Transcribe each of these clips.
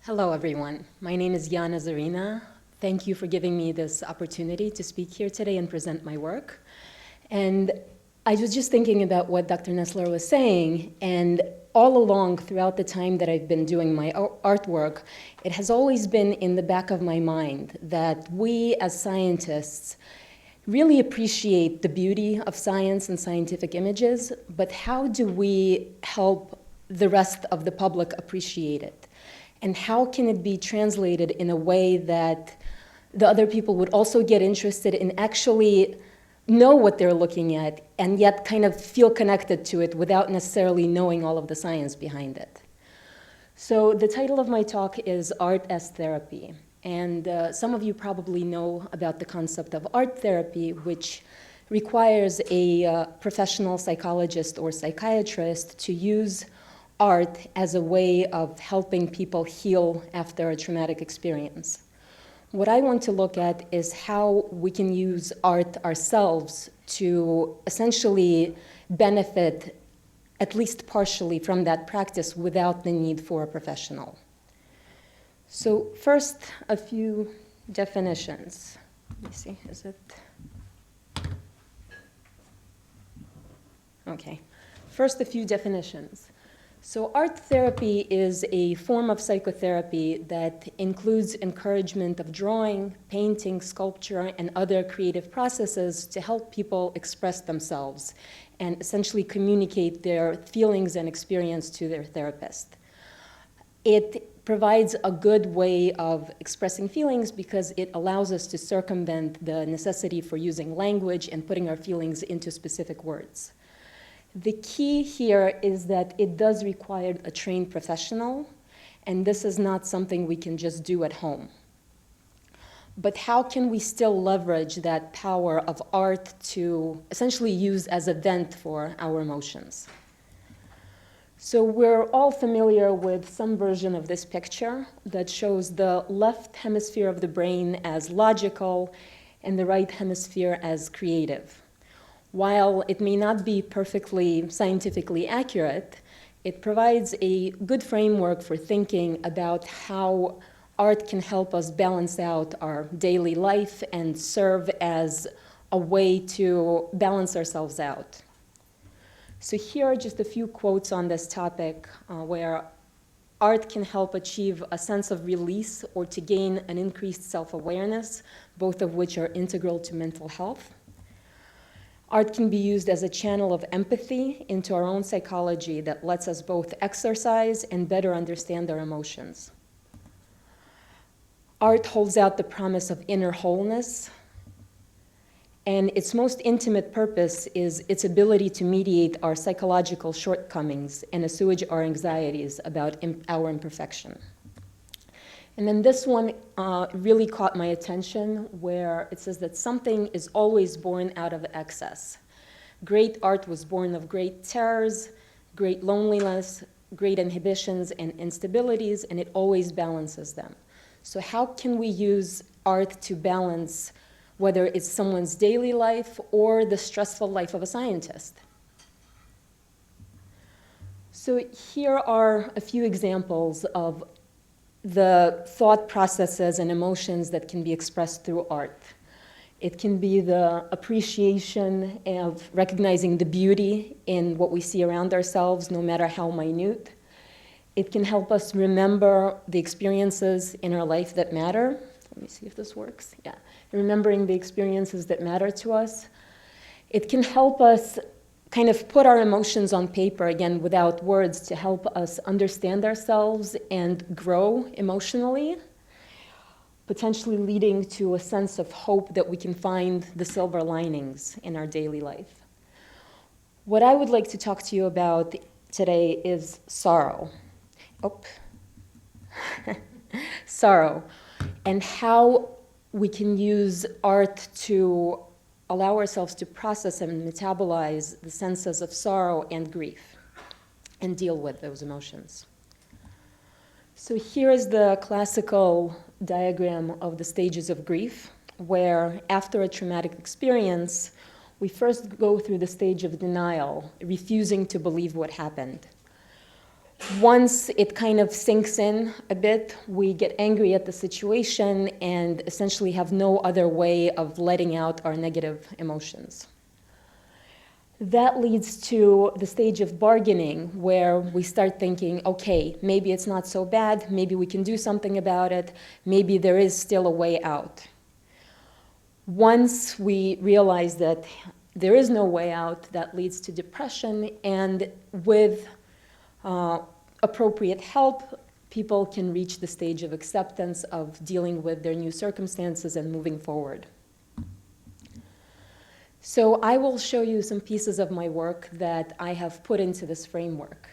Hello, everyone. My name is Yana Zorina. Thank you for giving me this opportunity to speak here today and present my work. And I was just thinking about what Dr. Nestler was saying, and all along throughout the time that I've been doing my artwork, it has always been in the back of my mind that we as scientists really appreciate the beauty of science and scientific images, but how do we help the rest of the public appreciate it? And how can it be translated in a way that the other people would also get interested in actually know what they're looking at and yet kind of feel connected to it without necessarily knowing all of the science behind it? So the title of my talk is Art as Therapy. And some of you probably know about the concept of art therapy, which requires a professional psychologist or psychiatrist to use art as a way of helping people heal after a traumatic experience. What I want to look at is how we can use art ourselves to essentially benefit, at least partially, from that practice without the need for a professional. So first, a few definitions. Let me see, is it? Okay. First, a few definitions. So art therapy is a form of psychotherapy that includes encouragement of drawing, painting, sculpture, and other creative processes to help people express themselves and essentially communicate their feelings and experience to their therapist. It provides a good way of expressing feelings because it allows us to circumvent the necessity for using language and putting our feelings into specific words. The key here is that it does require a trained professional, and this is not something we can just do at home. But how can we still leverage that power of art to essentially use as a vent for our emotions? So we're all familiar with some version of this picture that shows the left hemisphere of the brain as logical and the right hemisphere as creative. While it may not be perfectly scientifically accurate, it provides a good framework for thinking about how art can help us balance out our daily life and serve as a way to balance ourselves out. So here are just a few quotes on this topic where art can help achieve a sense of release or to gain an increased self-awareness, both of which are integral to mental health. Art can be used as a channel of empathy into our own psychology that lets us both exercise and better understand our emotions. Art holds out the promise of inner wholeness, and its most intimate purpose is its ability to mediate our psychological shortcomings and assuage our anxieties about our imperfection. And then this one really caught my attention, where it says that something is always born out of excess. Great art was born of great terrors, great loneliness, great inhibitions and instabilities, and it always balances them. So how can we use art to balance whether it's someone's daily life or the stressful life of a scientist? So here are a few examples of the thought processes and emotions that can be expressed through art. It can be the appreciation of recognizing the beauty in what we see around ourselves, no matter how minute. It can help us remember the experiences in our life that matter. Let me see if this works. Yeah, remembering the experiences that matter to us. It can help us kind of put our emotions on paper, again, without words, to help us understand ourselves and grow emotionally, potentially leading to a sense of hope that we can find the silver linings in our daily life. What I would like to talk to you about today is sorrow. Sorrow, and how we can use art to allow ourselves to process and metabolize the senses of sorrow and grief and deal with those emotions. So here is the classical diagram of the stages of grief, where after a traumatic experience, we first go through the stage of denial, refusing to believe what happened. Once it kind of sinks in a bit, we get angry at the situation and essentially have no other way of letting out our negative emotions. That leads to the stage of bargaining, where we start thinking, okay, maybe it's not so bad, maybe we can do something about it, maybe there is still a way out. Once we realize that there is no way out, that leads to depression, and with appropriate help, people can reach the stage of acceptance of dealing with their new circumstances and moving forward. So I will show you some pieces of my work that I have put into this framework.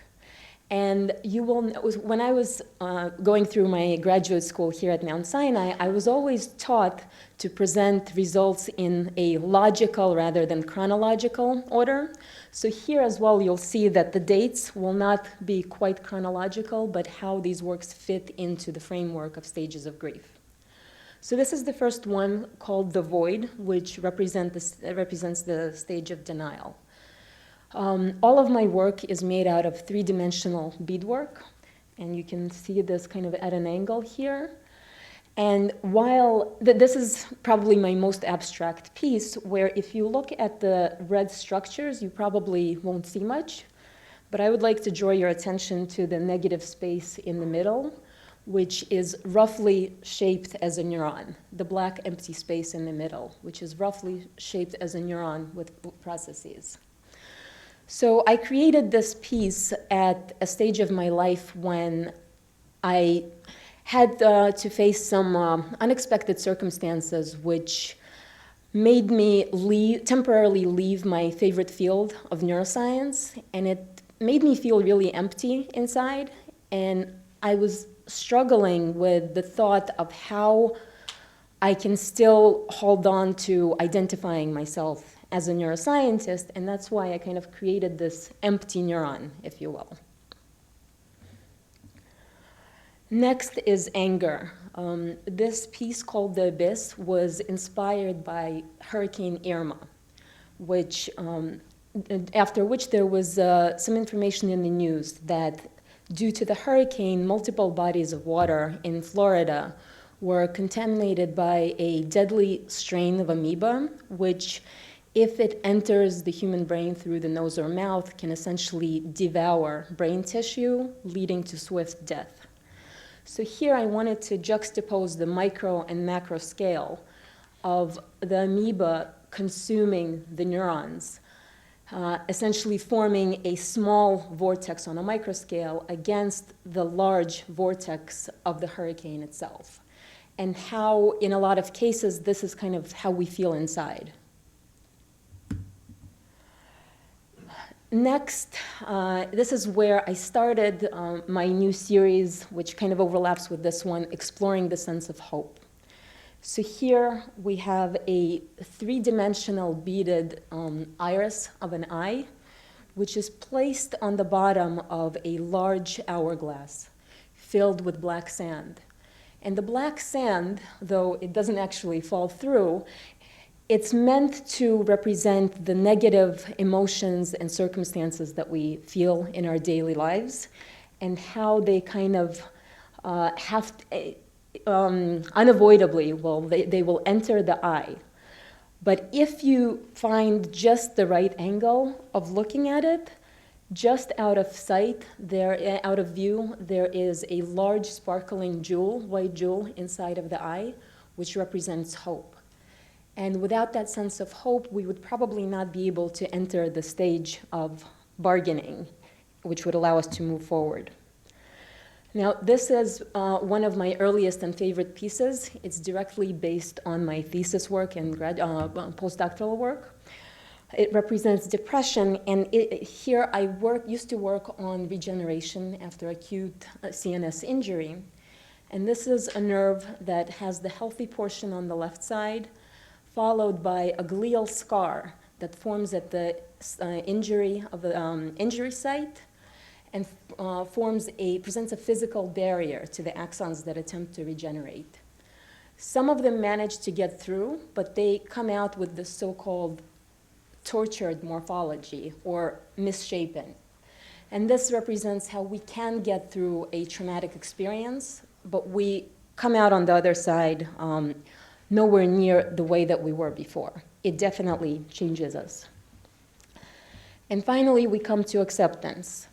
And you will, when I was going through my graduate school here at Mount Sinai, I was always taught to present results in a logical rather than chronological order. So here as well, you'll see that the dates will not be quite chronological, but how these works fit into the framework of stages of grief. So this is the first one, called The Void, which represents the stage of denial. All of my work is made out of three-dimensional beadwork, and you can see this kind of at an angle here. And while this is probably my most abstract piece, where if you look at the red structures, you probably won't see much, but I would like to draw your attention to the negative space in the middle, which is roughly shaped as a neuron, the black empty space in the middle, which is roughly shaped as a neuron with processes. So I created this piece at a stage of my life when I had to face some unexpected circumstances which made me temporarily leave my favorite field of neuroscience, and it made me feel really empty inside, and I was struggling with the thought of how I can still hold on to identifying myself as a neuroscientist, and that's why I kind of created this empty neuron, if you will. Next is anger. This piece called The Abyss was inspired by Hurricane Irma, which, after which there was some information in the news that due to the hurricane, multiple bodies of water in Florida were contaminated by a deadly strain of amoeba, which, if it enters the human brain through the nose or mouth, can essentially devour brain tissue, leading to swift death. So here I wanted to juxtapose the micro and macro scale of the amoeba consuming the neurons, essentially forming a small vortex on a micro scale against the large vortex of the hurricane itself, and how, in a lot of cases, this is kind of how we feel inside. Next, this is where I started my new series, which kind of overlaps with this one, exploring the sense of hope. So here we have a three-dimensional beaded iris of an eye, which is placed on the bottom of a large hourglass filled with black sand. And the black sand, though it doesn't actually fall through, it's meant to represent the negative emotions and circumstances that we feel in our daily lives, and how they kind of unavoidably, they will enter the eye. But if you find just the right angle of looking at it, just out of sight, out of view, there is a large sparkling jewel, white jewel, inside of the eye, which represents hope. And without that sense of hope, we would probably not be able to enter the stage of bargaining, which would allow us to move forward. Now, this is one of my earliest and favorite pieces. It's directly based on my thesis work and postdoctoral work. It represents depression, and here I used to work on regeneration after acute CNS injury. And this is a nerve that has the healthy portion on the left side, followed by a glial scar that forms at the injury site, and presents a physical barrier to the axons that attempt to regenerate. Some of them manage to get through, but they come out with the so-called tortured morphology, or misshapen. And this represents how we can get through a traumatic experience, but we come out on the other side nowhere near the way that we were before. It definitely changes us. And finally, we come to acceptance.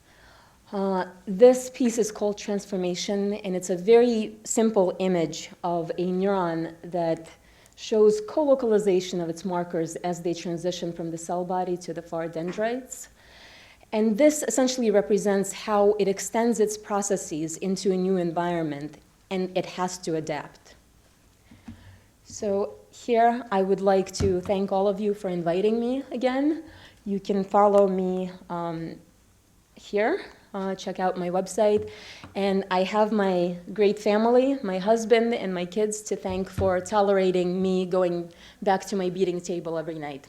This piece is called transformation, and it's a very simple image of a neuron that shows co-localization of its markers as they transition from the cell body to the far dendrites. And this essentially represents how it extends its processes into a new environment, and it has to adapt. So here, I would like to thank all of you for inviting me again. You can follow me here. Check out my website. And I have my great family, my husband and my kids to thank for tolerating me going back to my beating table every night.